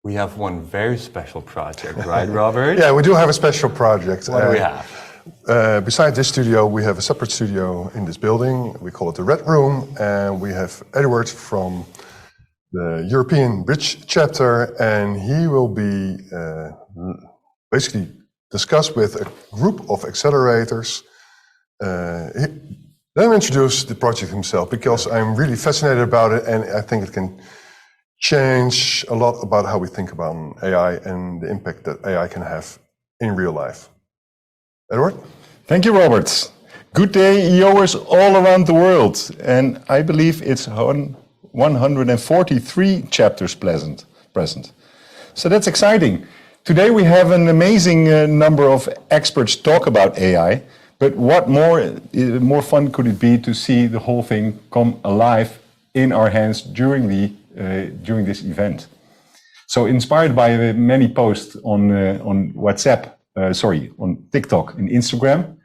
we have one very special project, right, Robert? Yeah, we do have a special project. What do we have? Besides this studio, we have a separate studio in this building. We call it the Red Room, and we have Edward from the European Bridge chapter, and he will be basically discuss with a group of accelerators. Let him introduce the project himself, because I'm really fascinated about it, and I think it can change a lot about how we think about AI and the impact that AI can have in real life. Edward? Thank you, Robert. Good day, EOers all around the world. And I believe it's 143 chapters present. So that's exciting. Today we have an amazing number of experts talk about AI, but what more fun could it be to see the whole thing come alive in our hands during this event. So inspired by many posts on WhatsApp, on TikTok and Instagram,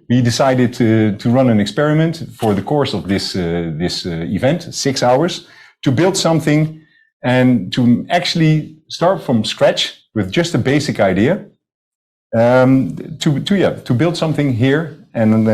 we decided to run an experiment for the course of this event, 6 hours, to build something and to actually start from scratch with just a basic idea, to build something here. And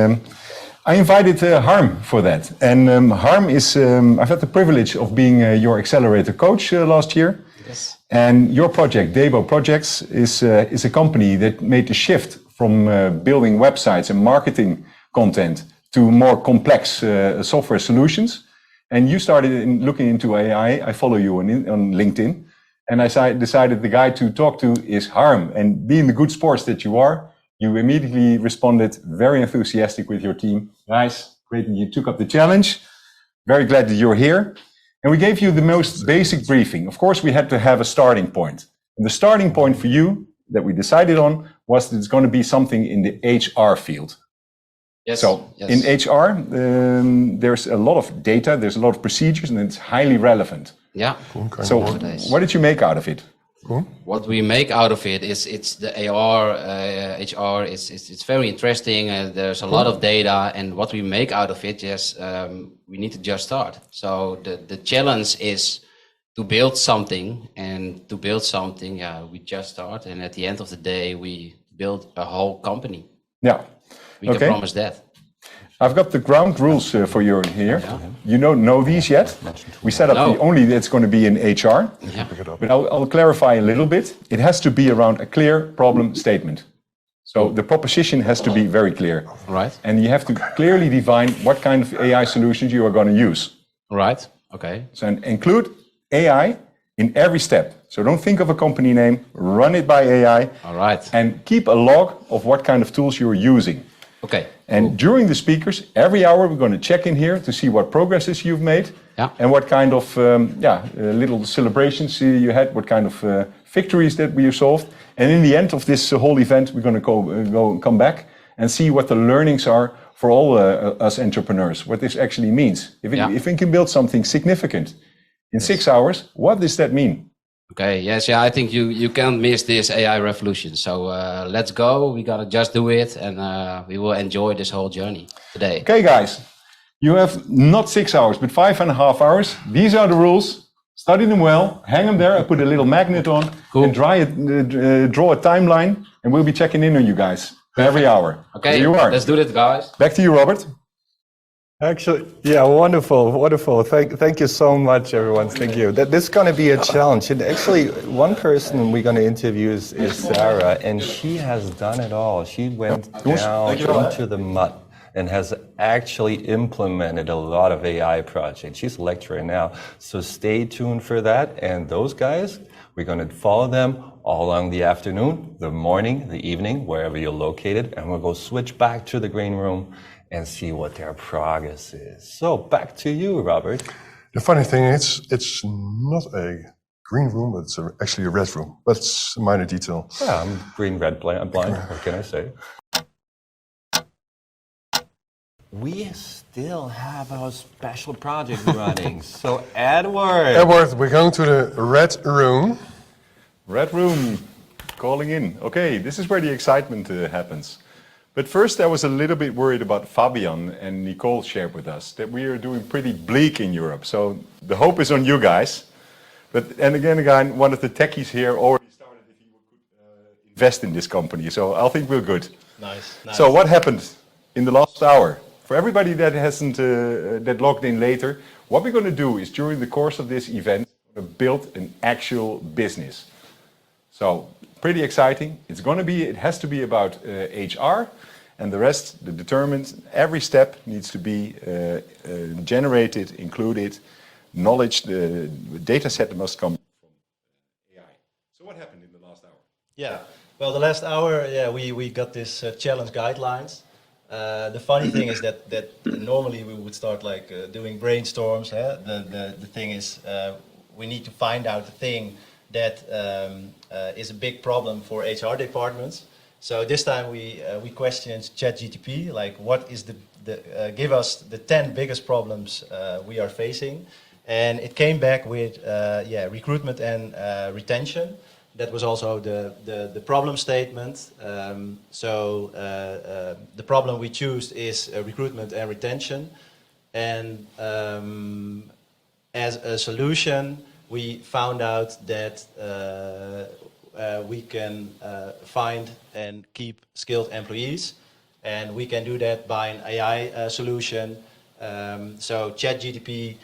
I invited Harm for that. And Harm is, I've had the privilege of being your accelerator coach last year. Yes. And your project, Debo Projects, is a company that made the shift from building websites and marketing content to more complex software solutions. And you started looking into AI. I follow you on LinkedIn. And I decided the guy to talk to is Harm. And being the good sports that you are, you immediately responded very enthusiastic with your team. Guys, great that you took up the challenge. Very glad that you're here. And we gave you the most basic briefing. Of course, we had to have a starting point. And the starting point for you that we decided on was that it's going to be something in the HR field. Yes. So yes. in HR, there's a lot of data, there's a lot of procedures, and it's highly relevant. Yeah. Cool. So what did you make out of it? Cool. What we make out of it is it's the HR. It's very interesting. There's a lot of data, and what we make out of it, yes, we need to just start. So the challenge is to build something, and to build something, we just start, and at the end of the day, we build a whole company. Yeah. We can promise that. I've got the ground rules for you here. Yeah. You don't know these yet. We set up the only that's going to be in HR. Yeah. But I'll clarify a little bit. It has to be around a clear problem statement. So the proposition has to be very clear. Right. And you have to clearly define what kind of AI solutions you are going to use. Right. Okay. So include AI in every step. So don't think of a company name, run it by AI. All right. And keep a log of what kind of tools you're using. Okay. And during the speakers, every hour we're going to check in here to see what progresses you've made, and what kind of little celebrations you had, what kind of victories that we solved. And in the end of this whole event, we're going to come back and see what the learnings are for all us entrepreneurs, what this actually means. If we can build something significant in 6 hours, what does that mean? Okay, yes, I think you can't miss this AI revolution. So let's go, we gotta just do it, and we will enjoy this whole journey today. Okay, guys, you have not 6 hours, but 5.5 hours. These are the rules. Study them well, hang them there, I put a little magnet on, and draw a timeline, and we'll be checking in on you guys every hour. Okay, here you are. Let's do it, guys. Back to you, Robert. Actually, yeah, wonderful. Thank you so much, everyone. Thank you. This is going to be a challenge. And actually, one person we're going to interview is Sarah, and she has done it all. She went down into the mud and has actually implemented a lot of AI projects. She's a lecturer now, so stay tuned for that. And those guys, we're going to follow them all along the afternoon, the morning, the evening, wherever you're located, and we'll go switch back to the green room and see what their progress is. So back to you, Robert. The funny thing is, it's not a green room, but it's actually a red room. But it's a minor detail. Yeah, I'm green-red blind. What can I say? We still have our special project running. So Edward. Edward, we're going to the red room. Red room, calling in. Okay, this is where the excitement happens. But first, I was a little bit worried about Fabian, and Nicole shared with us that we are doing pretty bleak in Europe. So the hope is on you guys. But and again, one of the techies here already started if he could invest in this company. So I think we're good. Nice. So what happened in the last hour? For everybody that hasn't that logged in later, what we're going to do is during the course of this event, build an actual business. So pretty exciting. It has to be about HR, and the rest, the determined. Every step needs to be generated, included. Knowledge, the data set that must come from AI. So what happened in the last hour? Yeah. Well, the last hour, we got this challenge guidelines. The funny thing is that normally we would start like doing brainstorms. The thing is, we need to find out the thing that is a big problem for HR departments. So this time we questioned ChatGTP, like what is give us the 10 biggest problems we are facing, and it came back with recruitment and retention. That was also the problem statement. The problem we choose is recruitment and retention, and as a solution, we found out that we can find and keep skilled employees, and we can do that by an AI solution. So ChatGTP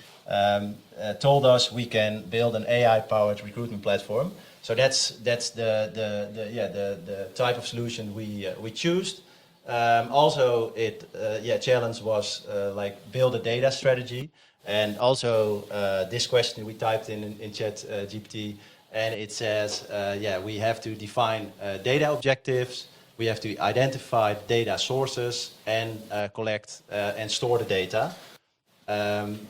told us we can build an AI-powered recruitment platform. So that's the type of solution we choose. Also, challenge was like build a data strategy. And also this question we typed in ChatGPT, and it says, we have to define data objectives, we have to identify data sources, and collect and store the data.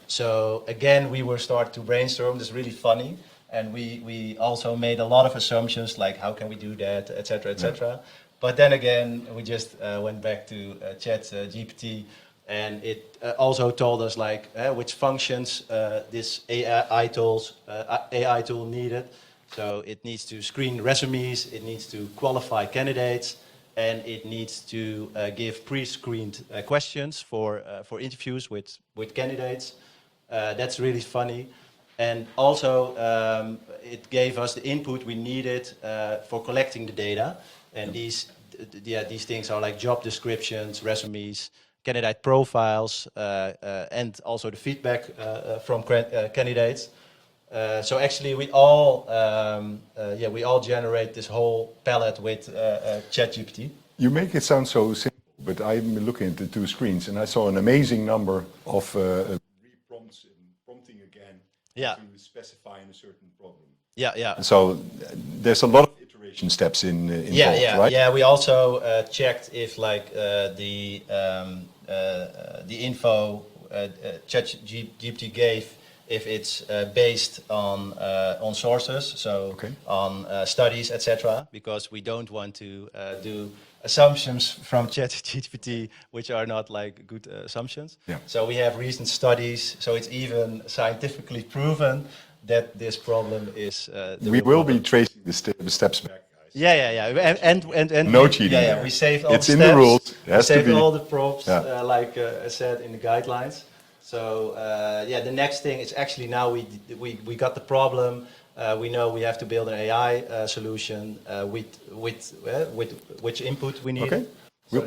So again, we were start to brainstorm. This is really funny, and we also made a lot of assumptions, like how can we do that, etc., etc. But then again, we just went back to ChatGPT. And it also told us like which functions this AI tool needed. So it needs to screen resumes, it needs to qualify candidates, and it needs to give pre-screened questions for interviews with candidates. That's really funny. And also it gave us the input we needed for collecting the data. And these things are like job descriptions, resumes, candidate profiles, and also the feedback from candidates. So actually, we all generate this whole palette with ChatGPT. You make it sound so simple, but I'm looking at the two screens, and I saw an amazing number of re-prompts and prompting again to specify in a certain problem. Yeah. So there's a lot of iteration steps involved, right? Yeah. We also checked if like the info ChatGPT gave, if it's based on sources, so on studies, etc. Because we don't want to do assumptions from ChatGPT which are not like good assumptions. Yeah. So we have recent studies. So it's even scientifically proven that this problem is. We will be tracing the steps back. Yeah. And no cheating. Yeah. We saved all it's the in steps. the rules. It has we saved to be. all the prompts, like I said in the guidelines. So the next thing is actually now we got the problem. We know we have to build an AI solution with which input we need. Okay. So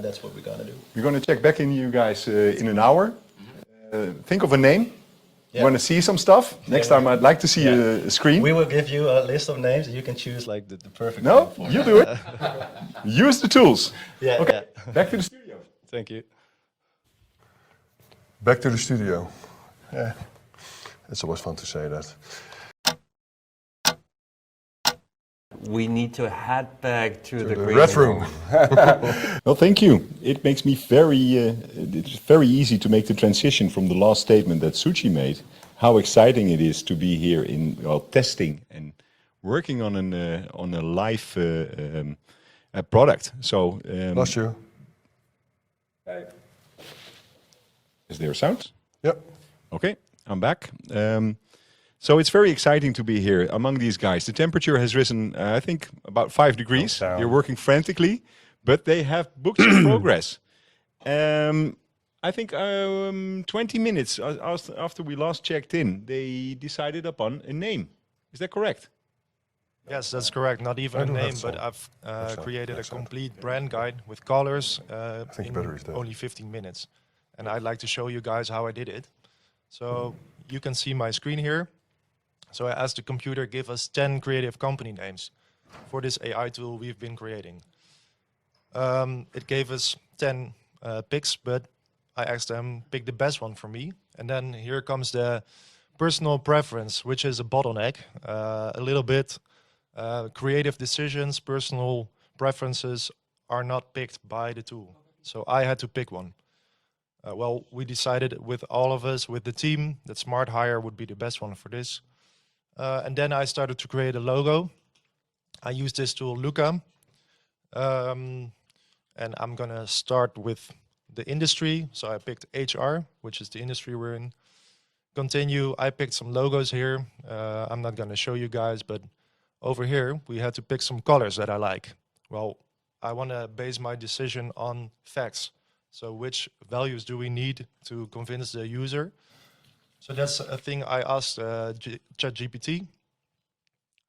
that's what we're gonna do. We're going to check back in you guys in an hour. Think of a name. You want to see some stuff? Next time I'd like to see a screen. We will give you a list of names. You can choose like the perfect No, name for you do it. Use the tools. Yeah. Okay, back to the studio. Thank you. Back to the studio. Yeah, it's always fun to say that. We need to head back to the green red room. Well, thank you. It makes me it's very easy to make the transition from the last statement that Suchi made. How exciting it is to be here in testing and working on a live product. So, Lost you. Is there sound? Yep. Okay, I'm back. So it's very exciting to be here among these guys. The temperature has risen, I think, about 5 degrees. They're working frantically, but they have books in progress. I think 20 minutes after we last checked in, they decided upon a name. Is that correct? Yes, that's correct. Not even I a do have name, but some. I've Next created a slide. complete brand guide with colors think the in battery's dead. only 15 minutes. And I'd like to show you guys how I did it. So you can see my screen here. So I asked the computer, give us 10 creative company names for this AI tool we've been creating. It gave us 10 picks, but I asked them, pick the best one for me. And then here comes the personal preference, which is a bottleneck, a little bit. Creative decisions, personal preferences are not picked by the tool. So I had to pick one. Well, we decided with all of us, with the team, that Smart Hire would be the best one for this. And then I started to create a logo. I used this tool, Luca. And I'm going to start with the industry. So I picked HR, which is the industry we're in. Continue, I picked some logos here. I'm not going to show you guys, but over here, we had to pick some colors that I like. Well, I want to base my decision on facts. So which values do we need to convince the user? So that's a thing I asked ChatGPT.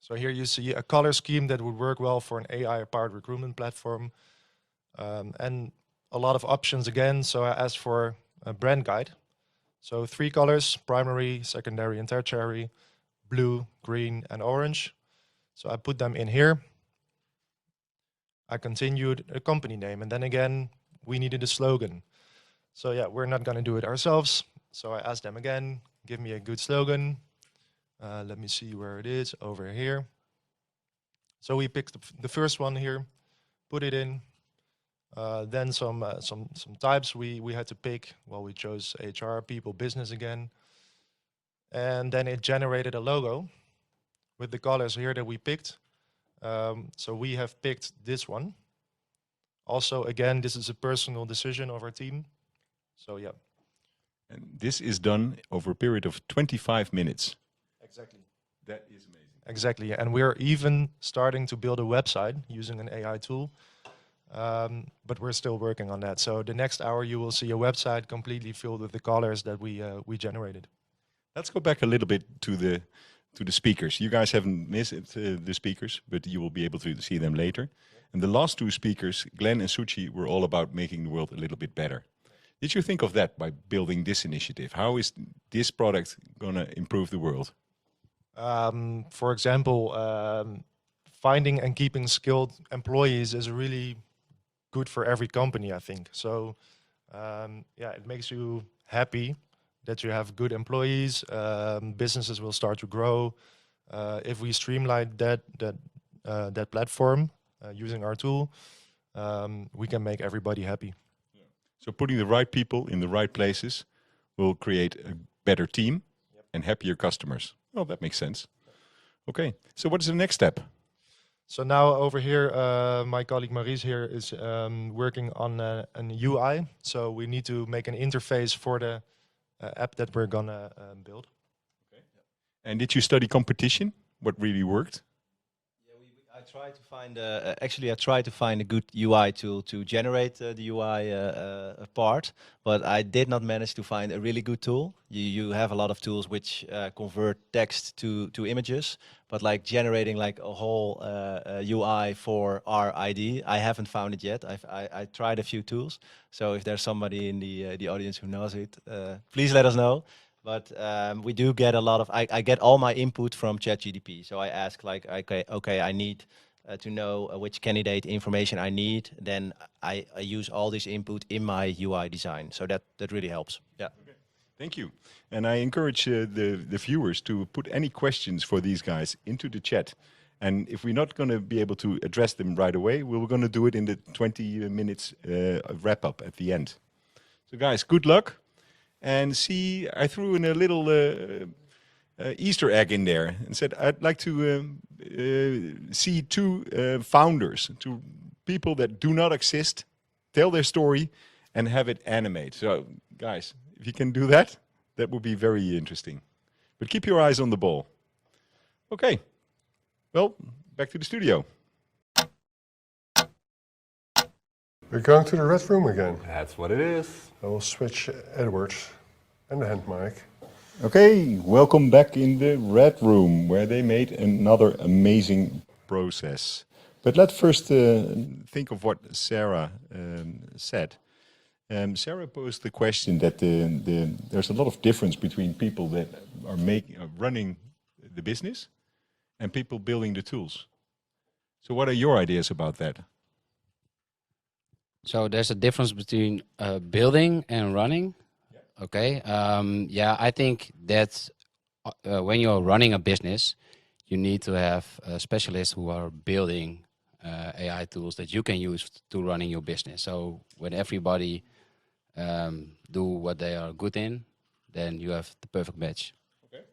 So here you see a color scheme that would work well for an AI-powered recruitment platform. And a lot of options again. So I asked for a brand guide. So 3 colors, primary, secondary, and tertiary, blue, green, and orange. So I put them in here. I continued a company name, and then again, we needed a slogan. So yeah, we're not gonna do it ourselves. So I asked them again, give me a good slogan. Let me see where it is, over here. So we picked the first one here, put it in. Then some types we had to pick. Well, we chose HR, people, business again. And then it generated a logo with the colors here that we picked. So we have picked this one. Also, again, this is a personal decision of our team. So yeah. And this is done over a period of 25 minutes. Exactly. That is amazing. Exactly. And we're even starting to build a website using an AI tool. But we're still working on that. So the next hour you will see a website completely filled with the colors that we generated. Let's go back a little bit to the speakers. You guys haven't missed the speakers, but you will be able to see them later. And the last 2 speakers, Glenn and Suchi, were all about making the world a little bit better. Did you think of that by building this initiative? How is this product going to improve the world? For example, finding and keeping skilled employees is really good for every company, I think. So yeah, it makes you happy that you have good employees. Businesses will start to grow. If we streamline that platform using our tool, we can make everybody happy. So putting the right people in the right places will create a better team and happier customers. Well, that makes sense. Okay, so what is the next step? So now over here, my colleague Maurice here is working on an UI. So we need to make an interface for the app that we're gonna build. Okay. And did you study competition? What really worked? I tried to find actually I tried to find a good UI tool to generate the UI part, but I did not manage to find a really good tool. You have a lot of tools which convert text to images, but like generating like a whole UI for our ID, I haven't found it yet. I tried a few tools, so if there's somebody in the audience who knows it, please let us know. But we do get a lot of, I get all my input from ChatGPT. So I ask like, okay, I need to know which candidate information I need. Then I use all this input in my UI design. So that really helps. Yeah. Okay. Thank you. And I encourage the viewers to put any questions for these guys into the chat. And if we're not going to be able to address them right away, we're going to do it in the 20 minutes wrap up at the end. So guys, good luck. And see, I threw in a little Easter egg in there and said I'd like to see 2 founders, 2 people that do not exist, tell their story and have it animate. So guys, if you can do that, that would be very interesting. But keep your eyes on the ball. Okay, well, back to the studio. We're going to the red room again. That's what it is. I will switch Edwards and the hand mic. Okay, welcome back in the red room where they made another amazing process. But let's first think of what Sarah said. Sarah posed the question that there's a lot of difference between people that are running the business and people building the tools. So what are your ideas about that? So there's a difference between building and running. Okay. Yeah, I think that when you're running a business, you need to have specialists who are building AI tools that you can use to running your business. So when everybody do what they are good in, then you have the perfect match. Okay,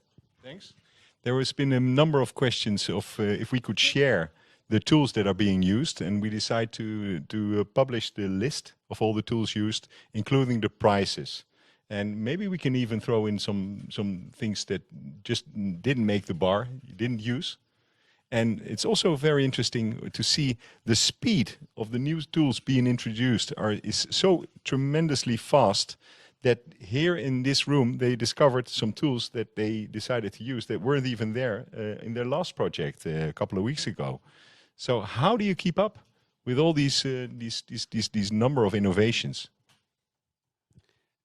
thanks. There has been a number of questions of if we could share the tools that are being used, and we decide to publish the list of all the tools used, including the prices. And maybe we can even throw in some things that just didn't make the bar, you didn't use. And it's also very interesting to see the speed of the new tools being introduced is so tremendously fast that here in this room they discovered some tools that they decided to use that weren't even there in their last project a couple of weeks ago. So how do you keep up with all these number of innovations?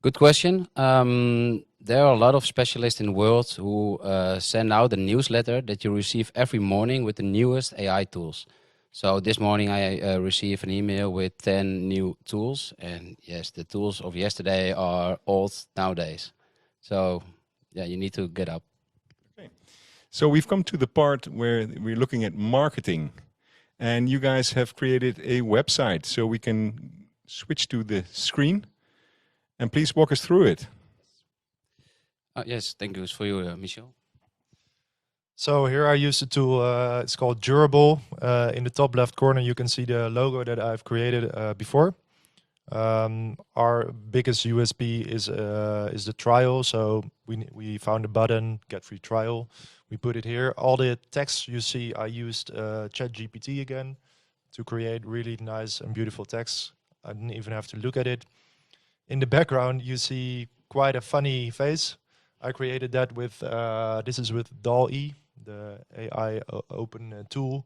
Good question. There are a lot of specialists in the world who send out a newsletter that you receive every morning with the newest AI tools. So this morning I received an email with 10 new tools, and yes, the tools of yesterday are old nowadays. So yeah, you need to get up. Okay. So we've come to the part where we're looking at marketing, and you guys have created a website, so we can switch to the screen. And please walk us through it. Yes, thank you for you, Michel. So here I use the tool, it's called Durable. In the top left corner you can see the logo that I've created before. Our biggest USP is the trial, so we found a button, get free trial. We put it here. All the text you see, I used ChatGPT again to create really nice and beautiful text. I didn't even have to look at it. In the background, you see quite a funny face. I created that with, this is with DALL-E, the AI open tool.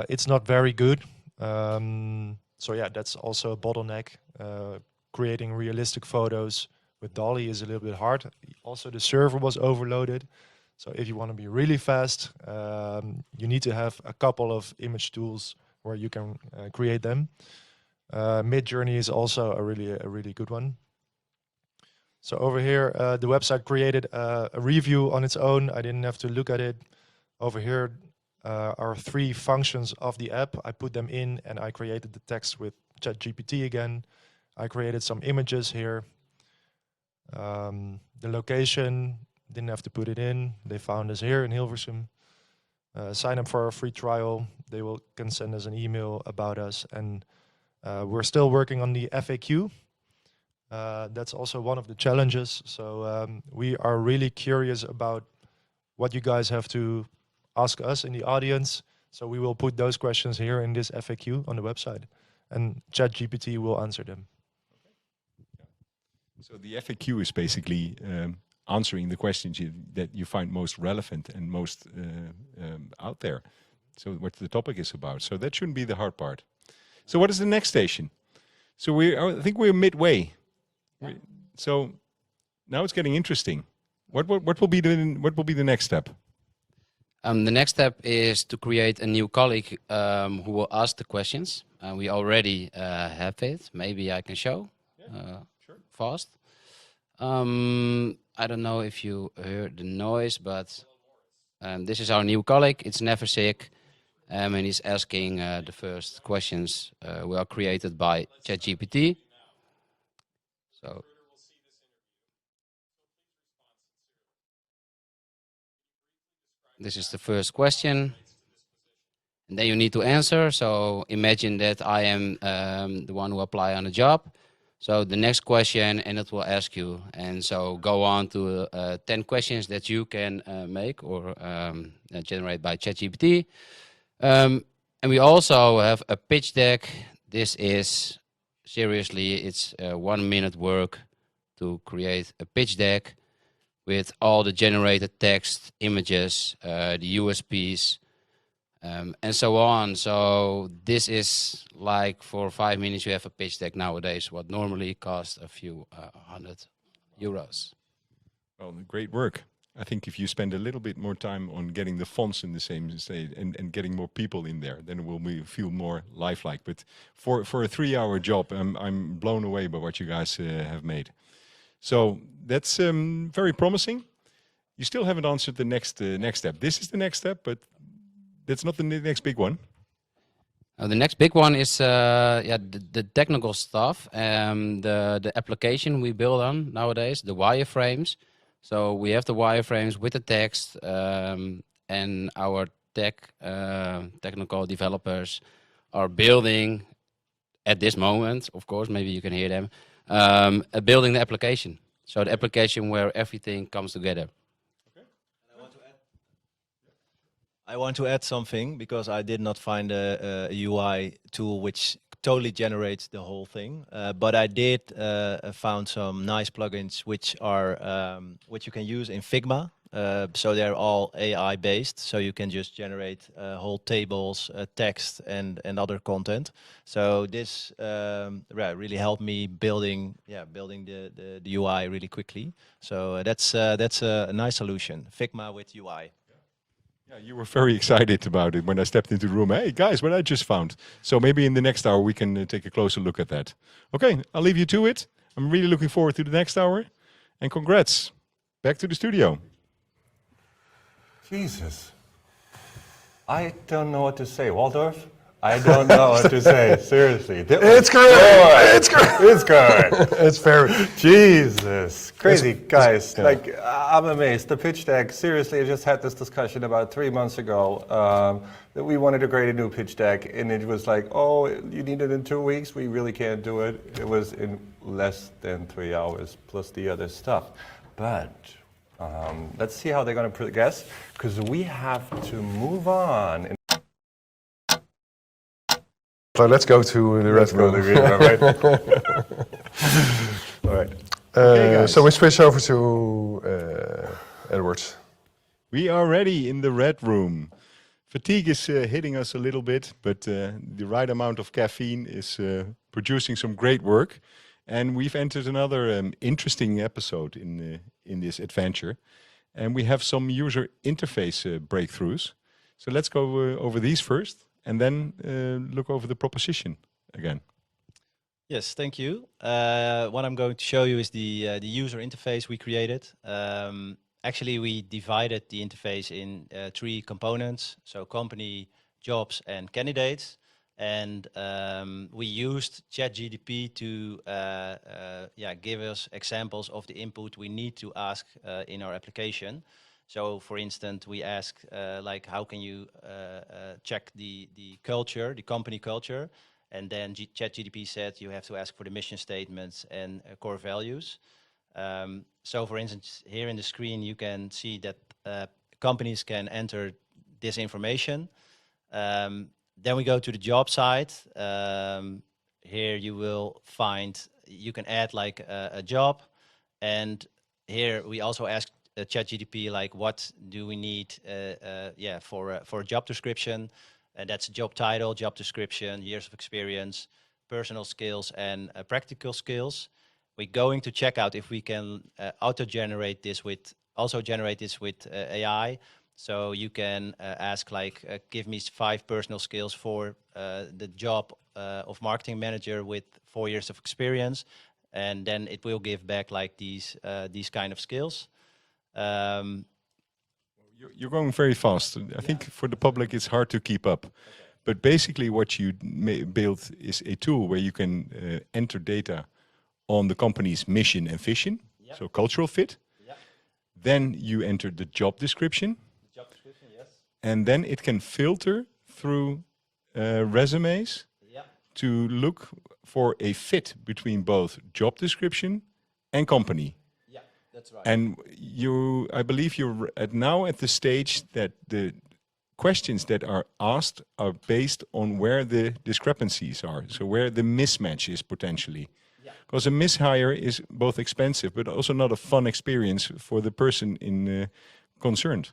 It's not very good. So yeah, that's also a bottleneck. Creating realistic photos with DALL-E is a little bit hard. Also, the server was overloaded. So if you want to be really fast, you need to have a couple of image tools where you can create them. Midjourney is also a really good one. So over here, the website created a review on its own. I didn't have to look at it. Over here are 3 functions of the app. I put them in and I created the text with ChatGPT again. I created some images here. The location, didn't have to put it in. They found us here in Hilversum. Sign up for a free trial. They can send us an email about us, and we're still working on the FAQ. That's also one of the challenges. So we are really curious about what you guys have to ask us in the audience. So we will put those questions here in this FAQ on the website, and ChatGPT will answer them. So the FAQ is basically answering the questions that you find most relevant and most out there. So what the topic is about. So that shouldn't be the hard part. So what is the next station? So I think we're midway. Yeah. So now it's getting interesting. What will be the next step? The next step is to create a new colleague who will ask the questions. We already have it. Maybe I can show sure. Fast. I don't know if you heard the noise, but this is our new colleague. It's Never Sick. And he's asking the first questions were created by ChatGPT. So this is the first question. And then you need to answer. So imagine that I am the one who apply on a job. So the next question, and it will ask you. And so go on to 10 questions that you can make or generate by ChatGPT. And we also have a pitch deck. This is seriously, it's 1 minute work to create a pitch deck with all the generated text, images, the USPs, and so on. So this is like for 5 minutes you have a pitch deck nowadays, what normally costs a few €100. Well, great work. I think if you spend a little bit more time on getting the fonts in the same state and getting more people in there, then it will feel more lifelike. But for a 3-hour job, I'm blown away by what you guys have made. So that's very promising. You still haven't answered the next step. This is the next step, but that's not the next big one. The next big one is the technical stuff, the application we build on nowadays, the wireframes. So we have the wireframes with the text, and our technical developers are building at this moment, of course, maybe you can hear them, building the application. So the application where everything comes together. I want to add something because I did not find a UI tool which totally generates the whole thing, but I did found some nice plugins which are which you can use in Figma. So they're all AI based, so you can just generate whole tables, text, and other content. So this really helped me building the UI really quickly. So that's a nice solution, Figma with UI. Yeah, you were very excited about it when I stepped into the room. Hey guys, what I just found. So maybe in the next hour we can take a closer look at that. Okay, I'll leave you to it. I'm really looking forward to the next hour. And congrats. Back to the studio. Jesus. I don't know what to say. Waldorf? I don't know what to say. Seriously. It's great. It's great. It's good. It's very. Jesus. Crazy guys. Like, I'm amazed. The pitch deck, seriously, I just had this discussion about 3 months ago that we wanted to create a new pitch deck. And it was like, oh, you need it in 2 weeks? We really can't do it. It was in less than 3 hours plus the other stuff. But let's see how they're going to progress, because we have to move on. So let's go to the red room. Right? All right. Okay, so we switch over to Edward. We are ready in the red room. Fatigue is hitting us a little bit, but the right amount of caffeine is producing some great work. And we've entered another interesting episode in this adventure. And we have some user interface breakthroughs. So let's go over these first, and then look over the proposition again. Yes, thank you. What I'm going to show you is the user interface we created. Actually, we divided the interface in 3 components, so company, jobs, and candidates. And we used ChatGPT to give us examples of the input we need to ask in our application. So, for instance, we asked like, how can you check the culture, the company culture? And then ChatGPT said you have to ask for the mission statements and core values. So, for instance, here in the screen, you can see that companies can enter this information. Then we go to the job site. Here you will find, you can add like a job. And here we also ask ChatGPT, like, what do we need for a job description? And that's job title, job description, years of experience, personal skills, and practical skills. We're going to check out if we can generate this with AI. So you can ask, like, give me 5 personal skills for the job of marketing manager with 4 years of experience, and then it will give back like these kind of skills. You're going very fast. I think for the public it's hard to keep up. But basically what you built is a tool where you can enter data on the company's mission and vision, so cultural fit. Then you enter the job description. Yes. And then it can filter through resumes to look for a fit between both job description and company. Yeah, that's right. And I believe you're now at the stage that the questions that are asked are based on where the discrepancies are, so where the mismatch is potentially. Because a mishire is both expensive, but also not a fun experience for the person concerned.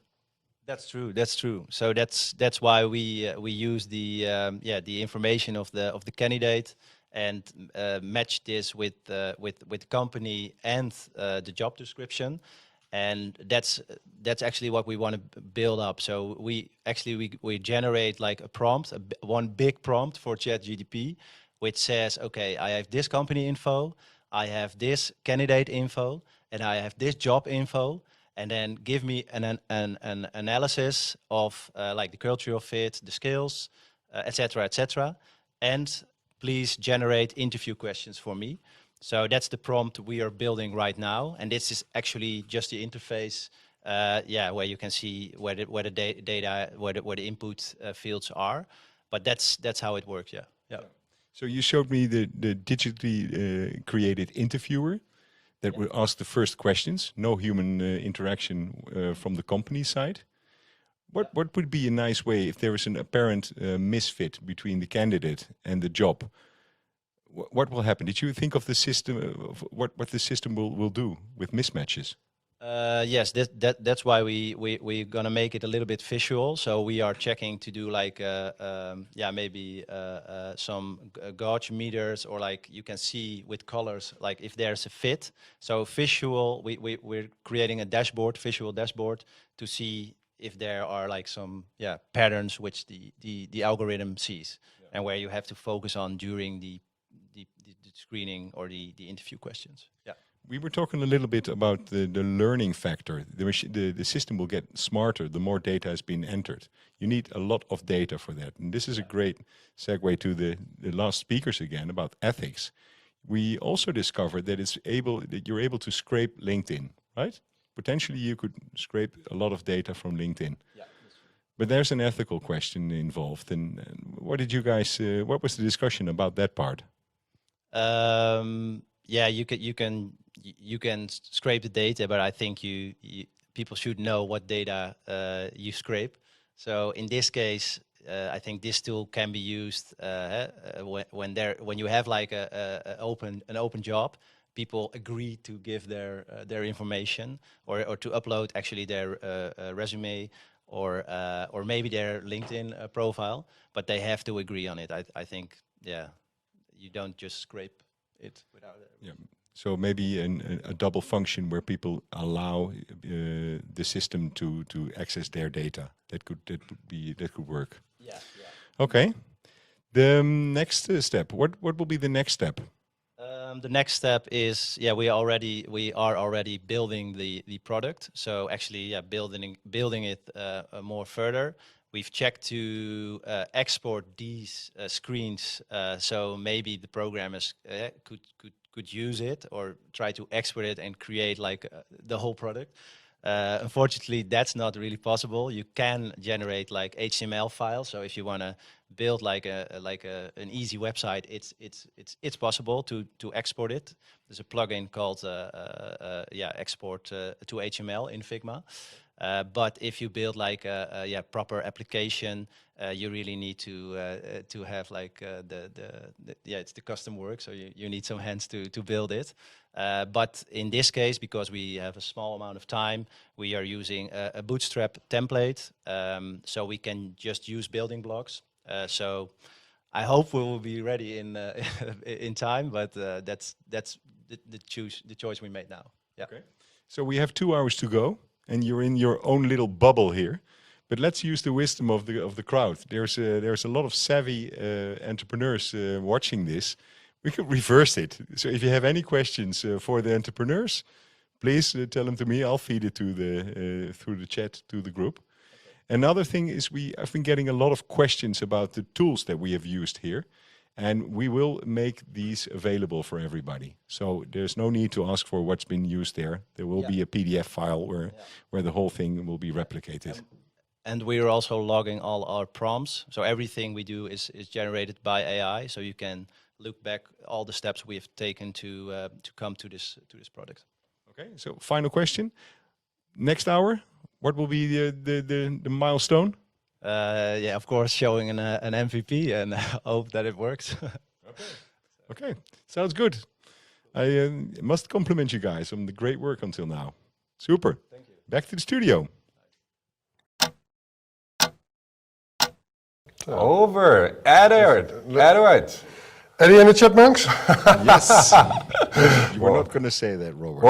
That's true. That's true. So that's why we use the information of the candidate and match this with the company and the job description, and that's actually what we want to build up. So we generate like a prompt, one big prompt for ChatGPT, which says, okay, I have this company info, I have this candidate info, and I have this job info. And then give me an analysis of like the cultural fit, the skills, et cetera, and please generate interview questions for me. So that's the prompt we are building right now, and this is actually just the interface, where you can see where the data, where the input fields are. But that's how it works. Yeah. So you showed me the digitally created interviewer that will ask the first questions, no human interaction from the company side. What would be a nice way if there is an apparent misfit between the candidate and the job? What will happen? Did you think of the system, of what the system will do with mismatches? Yes, that's why we're gonna make it a little bit visual. So we are checking to do like maybe some gauge meters, or like you can see with colors, like if there's a fit. So visual, we're creating a dashboard, visual dashboard, to see if there are like some patterns which the algorithm sees, and where you have to focus on during the screening or the interview questions. Yeah. We were talking a little bit about the learning factor. The system will get smarter the more data has been entered. You need a lot of data for that. And this is a great segue to the last speakers again about ethics. We also discovered that you're able to scrape LinkedIn, right? Potentially you could scrape a lot of data from LinkedIn. Yeah, that's true. But there's an ethical question involved. And what did you guys, what was the discussion about that part? You can scrape the data, but I think people should know what data you scrape. So in this case, I think this tool can be used when you have like an open job. People agree to give their information or to upload actually their resume or maybe their LinkedIn profile, but they have to agree on it. I think you don't just scrape it without it. Yeah. So maybe a double function where people allow the system to access their data. That could work. Yeah. Okay. The next step. What will be the next step? The next step is we are already building the product. So actually building it more further. We've checked to export these screens, so maybe the programmers could use it or try to export it and create like the whole product. Unfortunately, that's not really possible. You can generate like HTML files. So if you want to build like an easy website, it's possible to export it. There's a plugin called export to HTML in Figma. But if you build like a proper application, you really need to have like it's the custom work. So you need some hands to build it. But in this case, because we have a small amount of time, we are using a Bootstrap template. So we can just use building blocks. So I hope we will be ready in time. But that's the choice we made now. Yeah. Okay. So we have 2 hours to go. And you're in your own little bubble here, but let's use the wisdom of the crowd. There's a lot of savvy entrepreneurs watching this. We could reverse it. So if you have any questions for the entrepreneurs, please tell them to me. I'll feed it to through the chat to the group. Okay. Another thing is I've been getting a lot of questions about the tools that we have used here. And we will make these available for everybody. So there's no need to ask for what's been used there. There will be a PDF file where the whole thing will be replicated. And we are also logging all our prompts. So everything we do is generated by AI. So you can look back all the steps we have taken to come to this product. Okay. So final question. Next hour, what will be the milestone? yeah, of course, showing an MVP and hope that it works. Okay, sounds good. I must compliment you guys on the great work until now. Super. Thank you. Back to the studio. Over. Edward. Any in the chat, monks? Yes. You were not going to say that, Robert.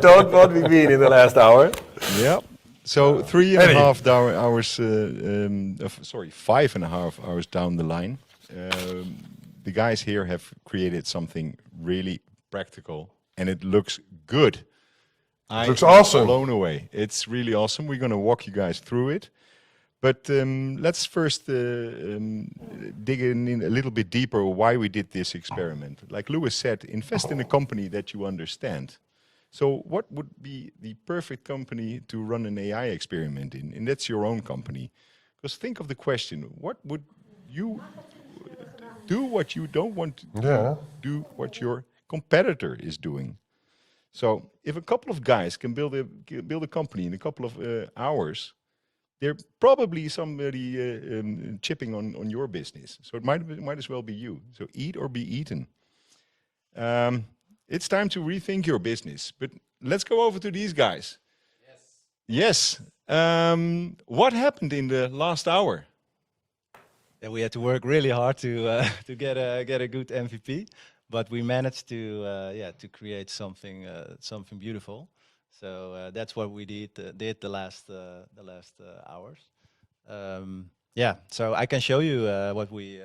Don't be mean in the last hour. Yeah. So 3.5 hours, sorry, 5.5 hours down the line, the guys here have created something really practical, and it looks good. It looks awesome. Blown away. It's really awesome. We're going to walk you guys through it. But let's first dig in a little bit deeper why we did this experiment. Like Lewis said, invest in a company that you understand. So what would be the perfect company to run an AI experiment in? And that's your own company. Because think of the question, what would you do what you don't want to do what your competitor is doing? So if a couple of guys can build a company in a couple of hours, there's probably somebody chipping on your business. So it might as well be you. So eat or be eaten. It's time to rethink your business. But let's go over to these guys. Yes. What happened in the last hour? Yeah, we had to work really hard to get a good MVP, but we managed to to create something beautiful. So that's what we did the last hours. Yeah, so I can show you what we.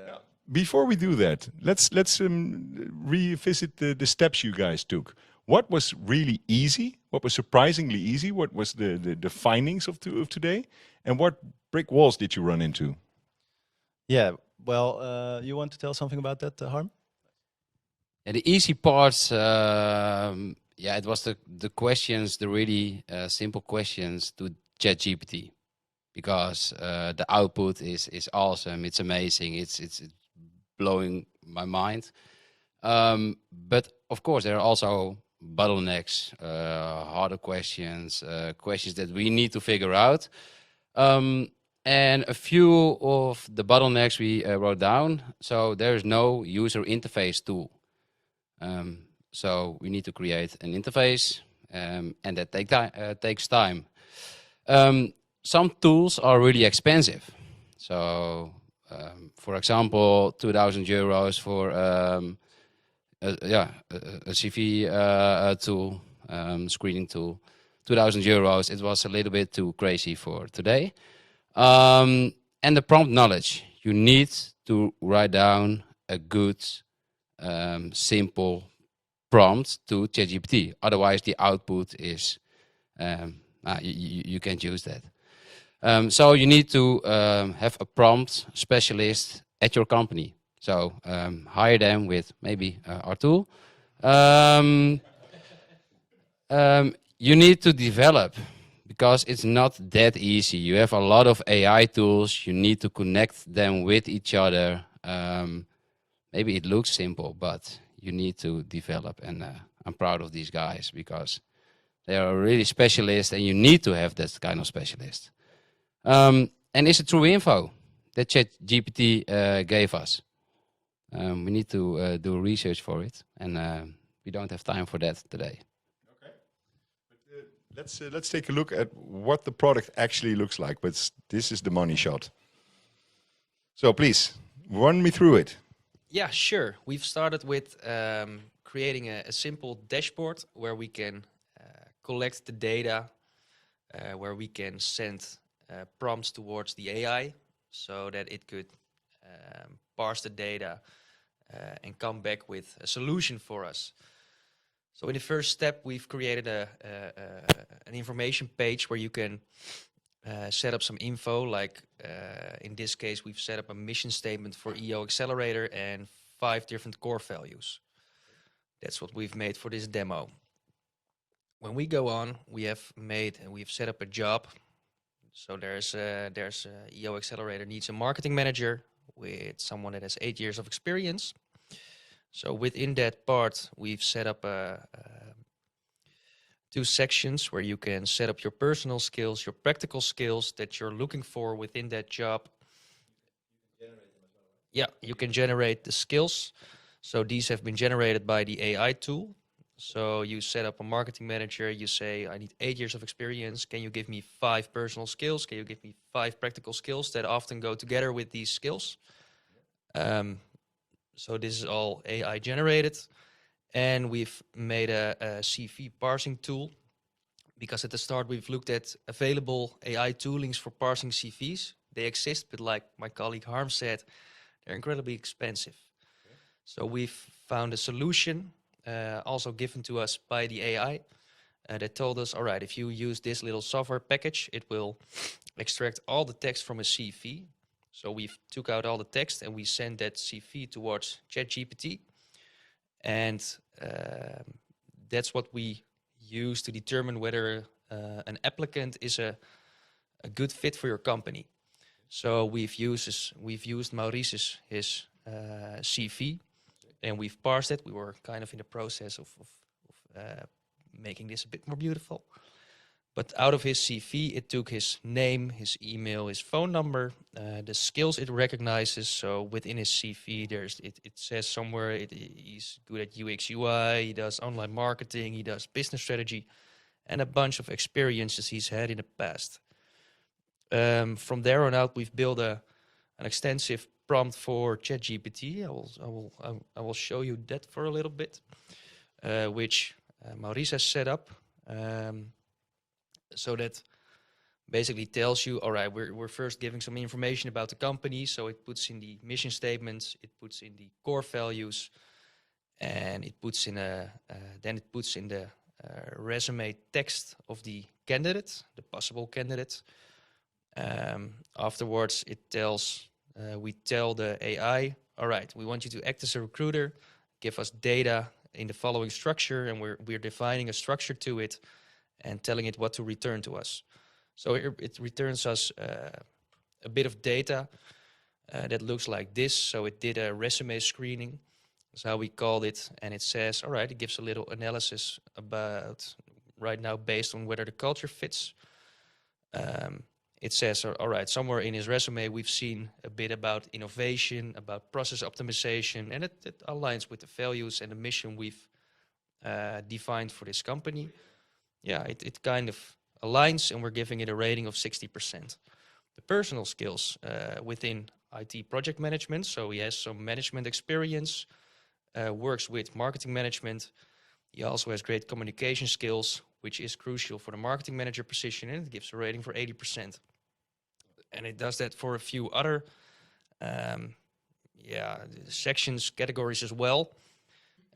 Before we do that, let's revisit the steps you guys took. What was really easy? What was surprisingly easy? What was the findings of today? And what brick walls did you run into? Yeah, well, you want to tell something about that, Harm? Yeah, the easy parts, yeah, it was the questions, the really simple questions to ChatGPT, because the output is awesome. It's amazing. It's blowing my mind. But of course, there are also bottlenecks, harder questions, questions that we need to figure out. And a few of the bottlenecks we wrote down. So there's no user interface tool. So we need to create an interface, and that takes time. Some tools are really expensive. So, for example, 2,000 euros for a CV tool, screening tool. 2,000 euros. It was a little bit too crazy for today. And the prompt knowledge. You need to write down a good, simple prompt to ChatGPT. Otherwise, the output is you can't use that. So you need to have a prompt specialist at your company. So hire them with maybe our tool. You need to develop, because it's not that easy. You have a lot of AI tools. You need to connect them with each other. Maybe it looks simple, but you need to develop. And I'm proud of these guys, because they are really specialists, and you need to have that kind of specialist. And it's a true info that ChatGPT gave us. We need to do research for it, and we don't have time for that today. Okay, but let's take a look at what the product actually looks like. But this is the money shot. So please run me through it. Yeah, sure. We've started with creating a simple dashboard where we can collect the data, where we can send prompts towards the AI so that it could parse the data and come back with a solution for us. So in the first step, we've created an information page where you can set up some info, like in this case, we've set up a mission statement for EO Accelerator and 5 different core values. That's what we've made for this demo. When we go on, we've set up a job. So there's EO Accelerator needs a marketing manager with someone that has 8 years of experience. So within that part, we've set up a two sections where you can set up your personal skills, your practical skills that you're looking for within that job. Yeah, you can generate the skills. So these have been generated by the AI tool. So you set up a marketing manager, you say, I need 8 years of experience. Can you give me 5 personal skills? Can you give me 5 practical skills that often go together with these skills? So this is all AI generated. And we've made a CV parsing tool, because at the start we've looked at available AI toolings for parsing CVs. They exist, but like my colleague Harm said, they're incredibly expensive. So we've found a solution, also given to us by the AI, that told us, all right, if you use this little software package, it will extract all the text from a CV. So we've took out all the text and we send that CV towards ChatGPT. And that's what we use to determine whether an applicant is a good fit for your company. So we've used Maurice's CV, and we've parsed it. We were kind of in the process of making this a bit more beautiful. But out of his CV, it took his name, his email, his phone number, the skills it recognizes. So within his CV, it says somewhere he's good at UX, UI, he does online marketing, he does business strategy, and a bunch of experiences he's had in the past. From there on out, we've built an extensive prompt for ChatGPT. I will show you that for a little bit, which Maurice has set up. So that basically tells you, all right, we're first giving some information about the company. So it puts in the mission statements, it puts in the core values, and it puts in then it puts in the resume text of the candidate, the possible candidate. Afterwards, we tell the AI, all right, we want you to act as a recruiter, give us data in the following structure, and we're defining a structure to it and telling it what to return to us. So it returns us a bit of data that looks like this. So it did a resume screening, that's how we called it, and it says, all right, it gives a little analysis about right now based on whether the culture fits. It says, all right, somewhere in his resume we've seen a bit about innovation, about process optimization, and it aligns with the values and the mission we've defined for this company. Yeah, it kind of aligns, and we're giving it a rating of 60%. The personal skills within IT project management, so he has some management experience, works with marketing management. He also has great communication skills, which is crucial for the marketing manager position, and it gives a rating for 80%. And it does that for a few other sections, categories as well.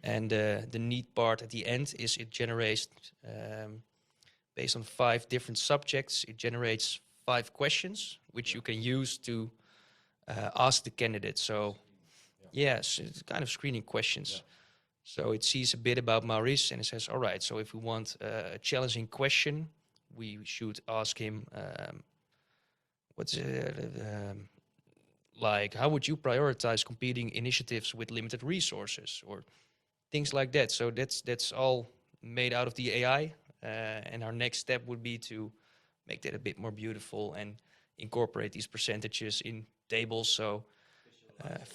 And the neat part at the end is it generates, based on 5 different subjects, it generates 5 questions, which you can use to ask the candidate. So, yes, it's kind of screening questions. Yeah. So it sees a bit about Maurice, and it says, all right, so if we want a challenging question, we should ask him, like, how would you prioritize competing initiatives with limited resources, or things like that. So that's all made out of the AI, and our next step would be to make that a bit more beautiful and incorporate these percentages in tables, so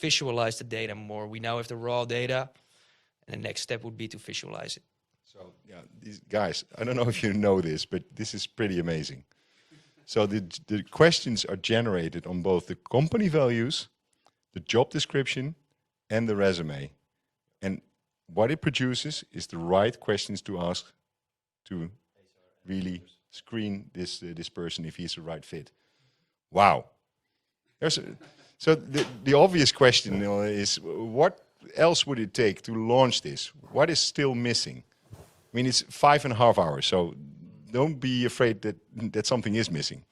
visualize the data more. We now have the raw data, and the next step would be to visualize it. So yeah, these guys, I don't know if you know this, but this is pretty amazing. So the questions are generated on both the company values, the job description, and the resume. And what it produces is the right questions to ask to really screen this person if he's the right fit. Wow. So the obvious question is, what else would it take to launch this? What is still missing? I mean, it's 5.5 hours, so don't be afraid that something is missing.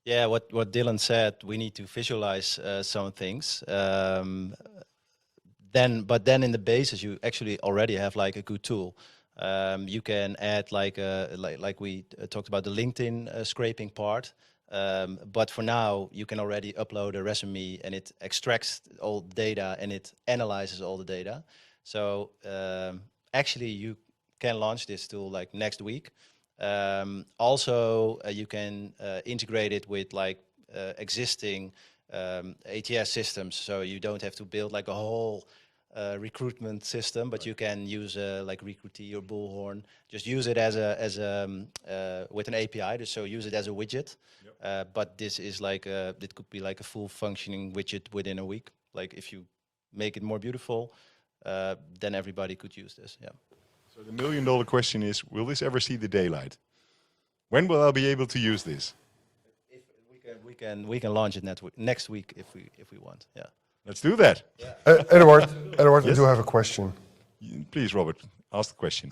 Yeah, what Dylan said, we need to visualize some things. But then in the basis, you actually already have like a good tool. You can add like we talked about the LinkedIn scraping part. But for now, you can already upload a resume, and it extracts all the data and it analyzes all the data. So actually, you can launch this tool like next week. Also, you can integrate it with like existing ATS systems, so you don't have to build like a whole recruitment system, but you can use like Recruitee or Bullhorn. Just use it as with an API. So use it as a widget. But this is like it could be like a full functioning widget within a week. Like if you make it more beautiful, then everybody could use this. Yeah. So the million-dollar question is: will this ever see the daylight? When will I be able to use this? If we can launch it next week if we want. Yeah. Let's do that. Edward, Yes? I do have a question. Please, Robert, ask the question.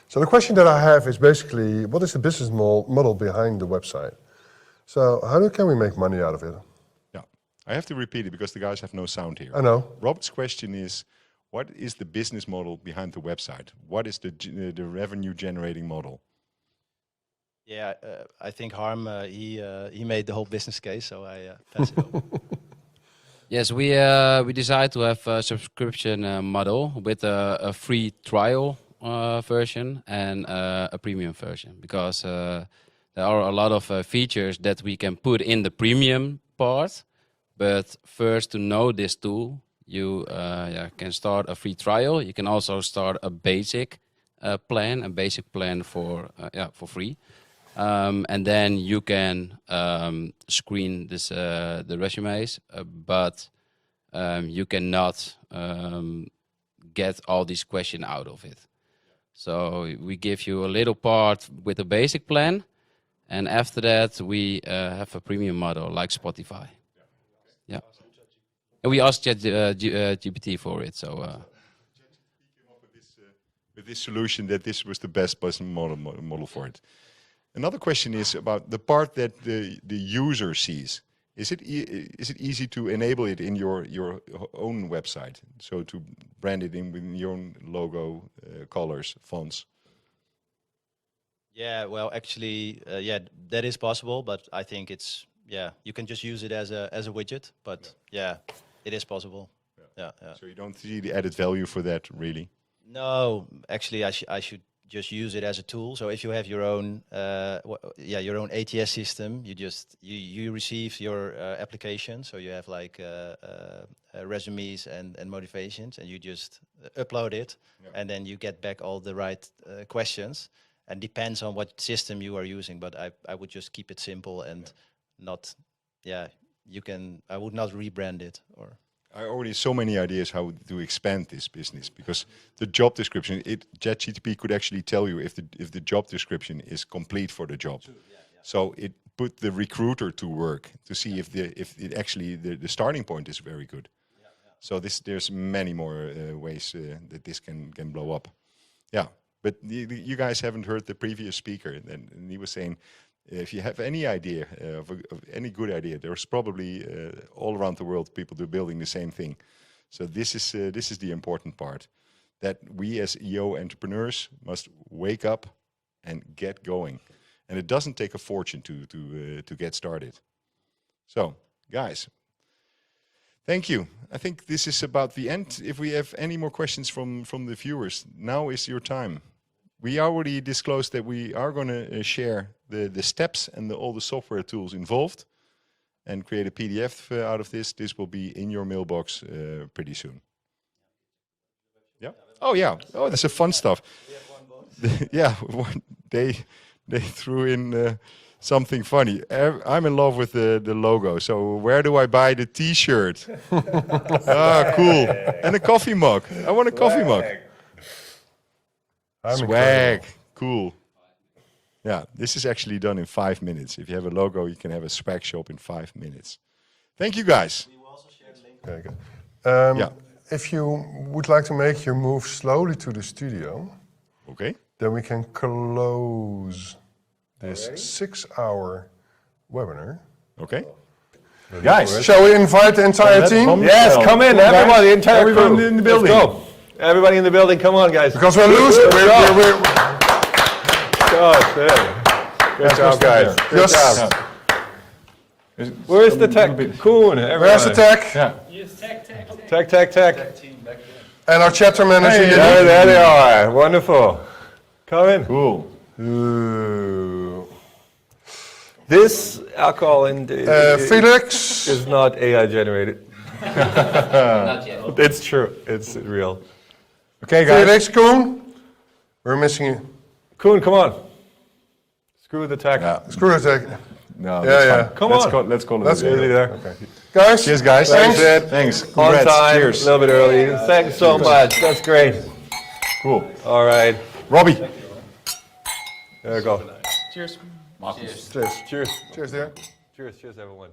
So the question that I have is basically, what is the business model behind the website? So how can we make money out of it? Yeah, I have to repeat it because the guys have no sound here. I know. Robert's question is: what is the business model behind the website? What is the revenue-generating model? Yeah, I think Harm he made the whole business case, so I pass it over. Yes, we decided to have a subscription model with a free trial version and a premium version, because there are a lot of features that we can put in the premium part. But first, to know this tool, you can start a free trial. You can also start a basic plan for free. And then you can screen the resumes, but you cannot get all these questions out of it. So we give you a little part with a basic plan, and after that we have a premium model like Spotify. Yeah, and we asked GPT for it. So with this solution, that this was the best business model for it. Another question is about the part that the user sees. Is it easy to enable it in your own website? So to brand it in with your own logo, colors, fonts? Yeah, well, actually, yeah, that is possible, but I think it's, yeah, you can just use it as a widget, but yeah, it is possible. Yeah. So you don't see the added value for that, really? No, actually, I should just use it as a tool. So if you have your own, your own ATS system, you receive your application. So you have like resumes and motivations, and you just upload it, and then you get back all the right questions. And depends on what system you are using, but I would just keep it simple and not, I would not rebrand it or. I already have so many ideas how to expand this business, because the job description, ChatGPT could actually tell you if the job description is complete for the job. So it put the recruiter to work to see if the starting point is very good. So there's many more ways that this can blow up. Yeah, but you guys haven't heard the previous speaker, and he was saying, if you have any idea of any good idea, there's probably all around the world people building the same thing. So this is the important part, that we as EO entrepreneurs must wake up and get going, and it doesn't take a fortune to get started. So, guys, thank you. I think this is about the end. If we have any more questions from the viewers, now is your time. We already disclosed that we are going to share the steps and all the software tools involved and create a PDF out of this. This will be in your mailbox pretty soon. Yeah? Oh, yeah. Oh, that's a fun stuff. Yeah, they threw in something funny. I'm in love with the logo. So where do I buy the T-shirt? Ah, cool. And a coffee mug. I want a coffee mug. Swag, cool. Yeah, this is actually done in 5 minutes. If you have a logo, you can have a swag shop in 5 minutes. Thank you, guys. We will also share the link. Okay, good. If you would like to make your move slowly to the studio, Okay. then we can close this 6-hour webinar. Okay. Guys, Shall we invite the entire team? Yes, come in, everybody, the entire Everyone crew. in the building. Let's go. Everybody in the building, come on, guys. Because we're losing. Good job, guys. Good Yes. job. Where's the tech? Koen, everybody. Where's the tech? Yeah. Tech. And our chapter manager, Hey, Jenny. There they are. Wonderful. Come in. Cool. Ooh. This alcohol Felix. is not AI generated. Not yet. It's true. It's real. Okay, guys. Felix, Koen. We're missing you. Koen, come on. Screw the tech. Screw it. No, Yeah, that's yeah. fine. Come let's on. Let's call it. Let's a go. day. There. Okay. Guys. Cheers, guys. Thanks. Thanks. On Congrats. time, a Cheers. little bit early. Thanks so much. That's great. Cool. All right. Robbie. There we go. Cheers. Cheers. Cheers. Cheers, dear. Cheers, everyone.